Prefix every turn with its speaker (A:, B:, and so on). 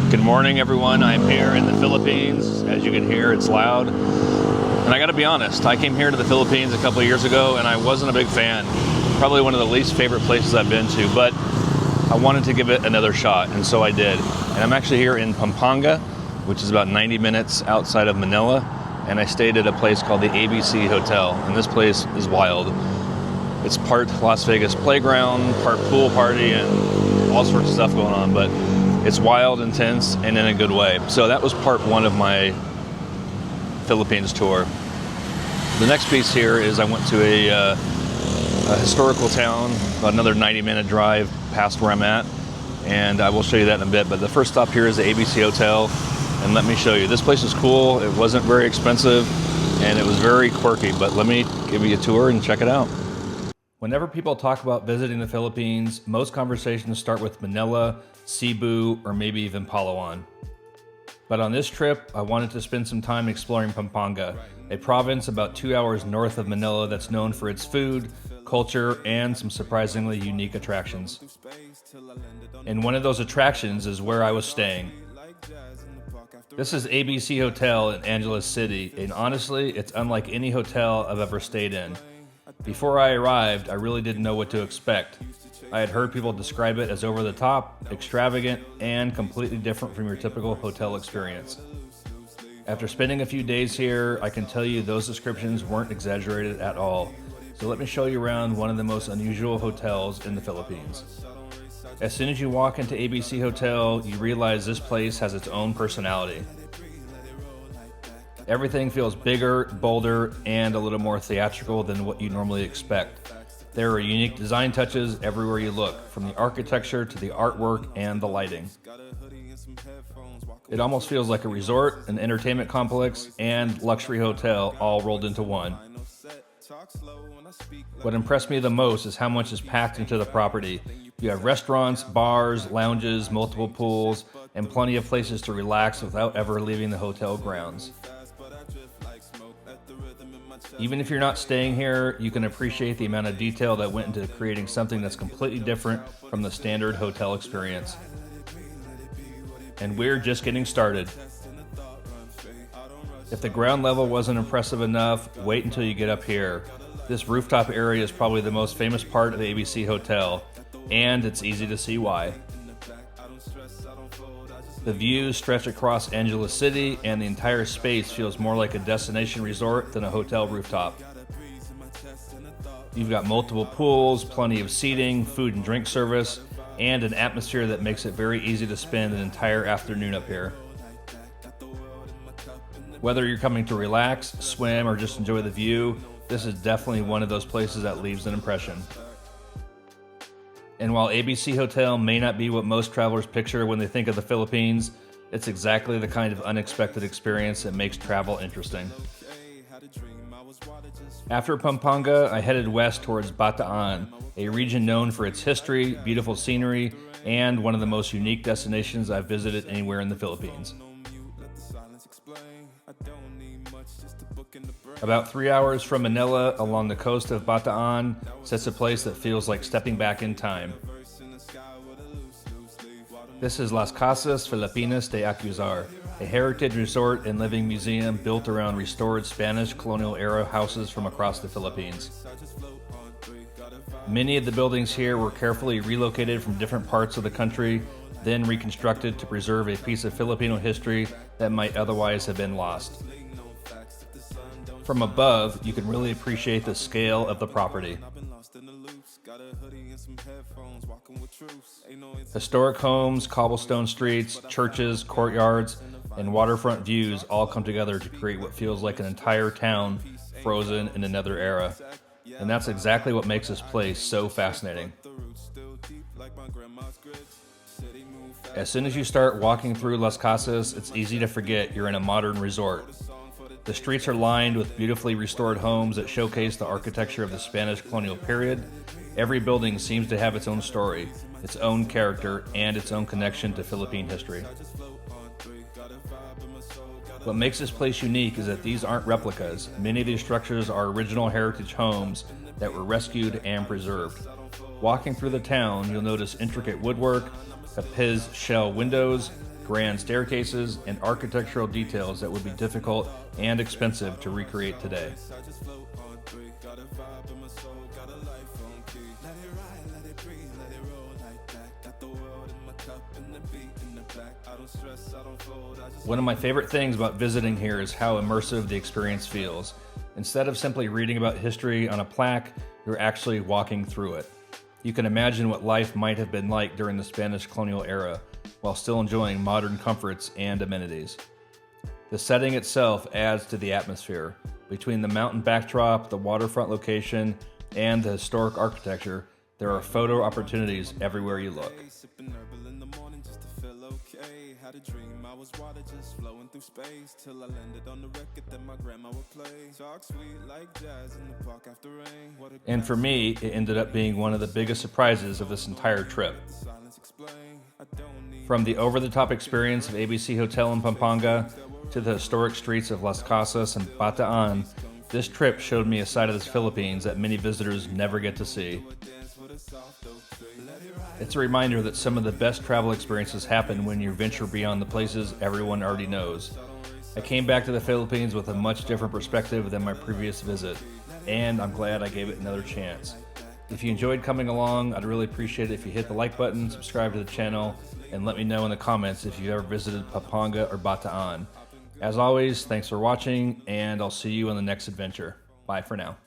A: Good morning, everyone. I'm here in the Philippines. As you can hear, it's loud. And I gotta be honest, I came here to the Philippines a couple of years ago and I wasn't a big fan. Probably one of the least favorite places I've been to, but I wanted to give it another shot, and so I did. And I'm actually here in Pampanga, which is about 90 minutes outside of Manila, and I stayed at a place called the ABC Hotel, and this place is wild. It's part Las Vegas playground, part pool party, and all sorts of stuff going on, but it's wild, intense, and in a good way. So that was part one of my Philippines tour. The next piece here is I went to a historical town, about another 90-minute drive past where I'm at, and I will show you that in a bit. But the first stop here is the ABC Hotel, and let me show you. This place is cool. It wasn't very expensive, and it was very quirky, but let me give you a tour and check it out. Whenever people talk about visiting the Philippines, most conversations start with Manila, Cebu, or maybe even Palawan. But on this trip, I wanted to spend some time exploring Pampanga, a province about 2 hours north of Manila that's known for its food, culture, and some surprisingly unique attractions. And one of those attractions is where I was staying. This is ABC Hotel in Angeles City, and honestly, it's unlike any hotel I've ever stayed in. Before I arrived, I really didn't know what to expect. I had heard people describe it as over the top, extravagant, and completely different from your typical hotel experience. After spending a few days here, I can tell you those descriptions weren't exaggerated at all. So let me show you around one of the most unusual hotels in the Philippines. As soon as you walk into ABC Hotel, you realize this place has its own personality. Everything feels bigger, bolder, and a little more theatrical than what you normally expect. There are unique design touches everywhere you look, from the architecture to the artwork and the lighting. It almost feels like a resort, an entertainment complex, and luxury hotel all rolled into one. What impressed me the most is how much is packed into the property. You have restaurants, bars, lounges, multiple pools, and plenty of places to relax without ever leaving the hotel grounds. Even if you're not staying here, you can appreciate the amount of detail that went into creating something that's completely different from the standard hotel experience. And we're just getting started. If the ground level wasn't impressive enough, wait until you get up here. This rooftop area is probably the most famous part of the ABC Hotel, and it's easy to see why. The views stretch across Angeles City, and the entire space feels more like a destination resort than a hotel rooftop. You've got multiple pools, plenty of seating, food and drink service, and an atmosphere that makes it very easy to spend an entire afternoon up here. Whether you're coming to relax, swim, or just enjoy the view, this is definitely one of those places that leaves an impression. And while ABC Hotel may not be what most travelers picture when they think of the Philippines, it's exactly the kind of unexpected experience that makes travel interesting. After Pampanga, I headed west towards Bataan, a region known for its history, beautiful scenery, and one of the most unique destinations I've visited anywhere in the Philippines. About 3 hours from Manila, along the coast of Bataan, sits a place that feels like stepping back in time. This is Las Casas, Filipinas de Acuzar, a heritage resort and living museum built around restored Spanish colonial-era houses from across the Philippines. Many of the buildings here were carefully relocated from different parts of the country, then reconstructed to preserve a piece of Filipino history that might otherwise have been lost. From above, you can really appreciate the scale of the property. Historic homes, cobblestone streets, churches, courtyards, and waterfront views all come together to create what feels like an entire town frozen in another era. And that's exactly what makes this place so fascinating. As soon as you start walking through Las Casas, it's easy to forget you're in a modern resort. The streets are lined with beautifully restored homes that showcase the architecture of the Spanish colonial period. Every building seems to have its own story, its own character, and its own connection to Philippine history. What makes this place unique is that these aren't replicas. Many of these structures are original heritage homes that were rescued and preserved. Walking through the town, you'll notice intricate woodwork, Capes shell windows, grand staircases, and architectural details that would be difficult and expensive to recreate today. One of my favorite things about visiting here is how immersive the experience feels. Instead of simply reading about history on a plaque, you're actually walking through it. You can imagine what life might have been like during the Spanish colonial era, while still enjoying modern comforts and amenities. The setting itself adds to the atmosphere. Between the mountain backdrop, the waterfront location, and the historic architecture, there are photo opportunities everywhere you look. Had a dream, I was water just flowing through space till I landed on the record that my grandma would play. Talk sweet like jazz in the park after rain. And for me, it ended up being one of the biggest surprises of this entire trip. From the over-the-top experience of ABC Hotel in Pampanga to the historic streets of Las Casas and Bataan, this trip showed me a side of the Philippines that many visitors never get to see. It's a reminder that some of the best travel experiences happen when you venture beyond the places everyone already knows. I came back to the Philippines with a much different perspective than my previous visit, and I'm glad I gave it another chance. If you enjoyed coming along, I'd really appreciate it if you hit the like button, subscribe to the channel, and let me know in the comments if you've ever visited Pampanga or Bataan. As always, thanks for watching, and I'll see you on the next adventure. Bye for now.